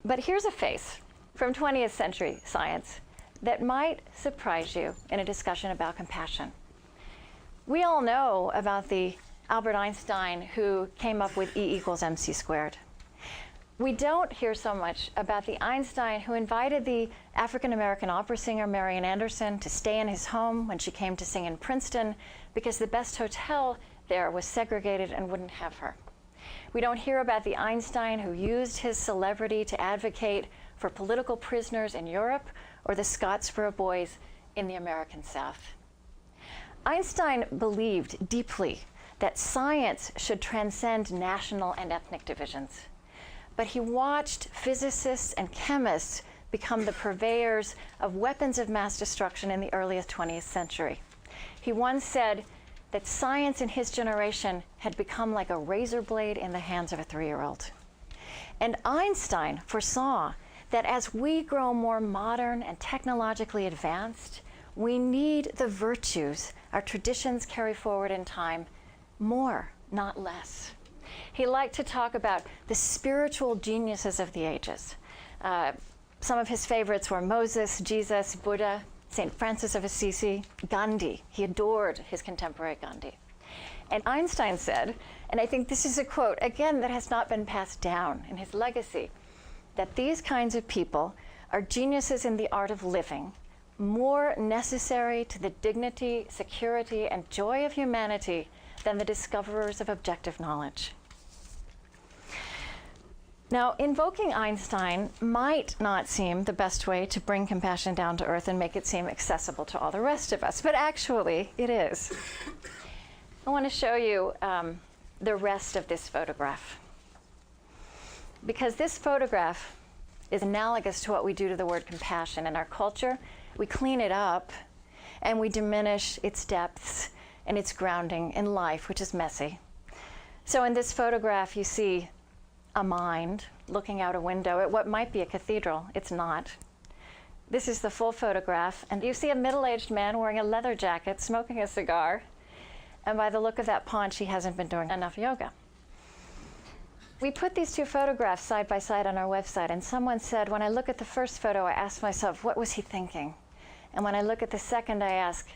But here's a face from 20th century science that might surprise you in a discussion about compassion. We all know about the Albert Einstein who came up with E equals mc squared. We don't hear so much about the Einstein who invited the African-American opera singer Marian Anderson to stay in his home when she came to sing in Princeton because the best hotel there was segregated and wouldn't have her. We don't hear about the Einstein who used his celebrity to advocate for political prisoners in Europe or the Scottsboro Boys in the American South. Einstein believed deeply that science should transcend national and ethnic divisions. But he watched physicists and chemists become the purveyors of weapons of mass destruction in the earliest 20th century. He once said that science in his generation had become like a razor blade in the hands of a 3-year-old. And Einstein foresaw that as we grow more modern and technologically advanced, we need the virtues our traditions carry forward in time more, not less. He liked to talk about the spiritual geniuses of the ages. Some of his favorites were Moses, Jesus, Buddha, St. Francis of Assisi, Gandhi. He adored his contemporary Gandhi. And Einstein said, and I think this is a quote, again, that has not been passed down in his legacy, that these kinds of people are geniuses in the art of living, more necessary to the dignity, security, and joy of humanity than the discoverers of objective knowledge. Now, invoking Einstein might not seem the best way to bring compassion down to earth and make it seem accessible to all the rest of us, but actually it is. I want to show you the rest of this photograph, because this photograph is analogous to what we do to the word compassion in our culture. We clean it up and we diminish its depths and its grounding in life, which is messy. So in this photograph, you see a mind looking out a window at what might be a cathedral. It's not. This is the full photograph, and you see a middle-aged man wearing a leather jacket, smoking a cigar, and by the look of that paunch, he hasn't been doing enough yoga. We put these two photographs side by side on our website, and someone said, when I look at the first photo, I ask myself, what was he thinking? And when I look at the second, I ask,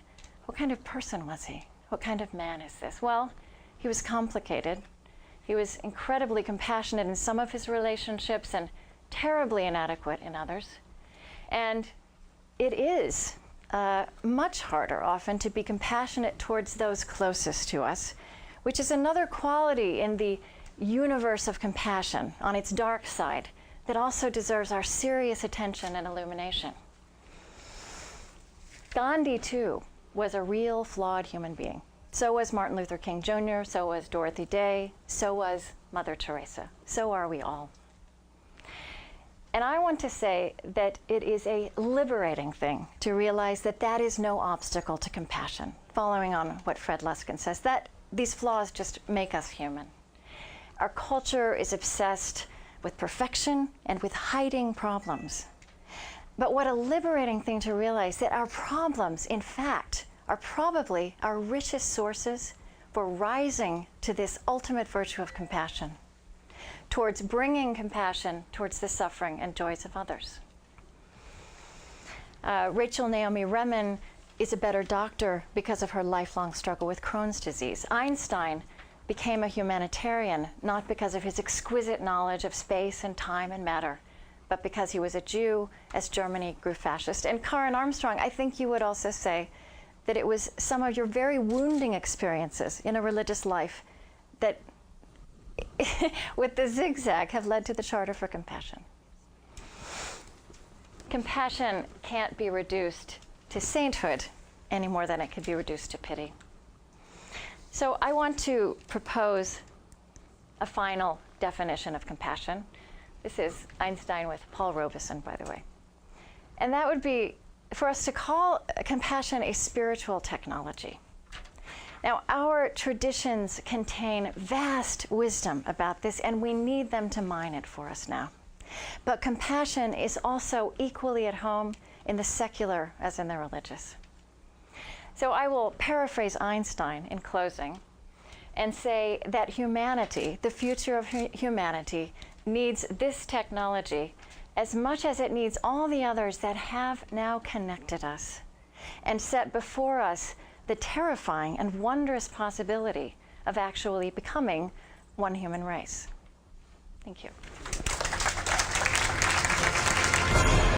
what kind of person was he? What kind of man is this? Well, he was complicated. He was incredibly compassionate in some of his relationships and terribly inadequate in others. And it is much harder often to be compassionate towards those closest to us, which is another quality in the universe of compassion on its dark side that also deserves our serious attention and illumination. Gandhi, too, was a real flawed human being. So was Martin Luther King Jr., so was Dorothy Day, so was Mother Teresa. So are we all. And I want to say that it is a liberating thing to realize that that is no obstacle to compassion, following on what Fred Luskin says, that these flaws just make us human. Our culture is obsessed with perfection and with hiding problems. But what a liberating thing to realize that our problems, in fact, are probably our richest sources for rising to this ultimate virtue of compassion, towards bringing compassion towards the suffering and joys of others. Rachel Naomi Remen is a better doctor because of her lifelong struggle with Crohn's disease. Einstein became a humanitarian not because of his exquisite knowledge of space and time and matter, but because he was a Jew as Germany grew fascist. And Karen Armstrong, I think you would also say that it was some of your very wounding experiences in a religious life that, with the zigzag, have led to the Charter for Compassion. Compassion can't be reduced to sainthood any more than it could be reduced to pity. So I want to propose a final definition of compassion. This is Einstein with Paul Robeson, by the way. And that would be for us to call compassion a spiritual technology. Now, our traditions contain vast wisdom about this, and we need them to mine it for us now. But compassion is also equally at home in the secular as in the religious. So I will paraphrase Einstein in closing and say that humanity, the future of humanity, needs this technology as much as it needs all the others that have now connected us and set before us the terrifying and wondrous possibility of actually becoming one human race. Thank you.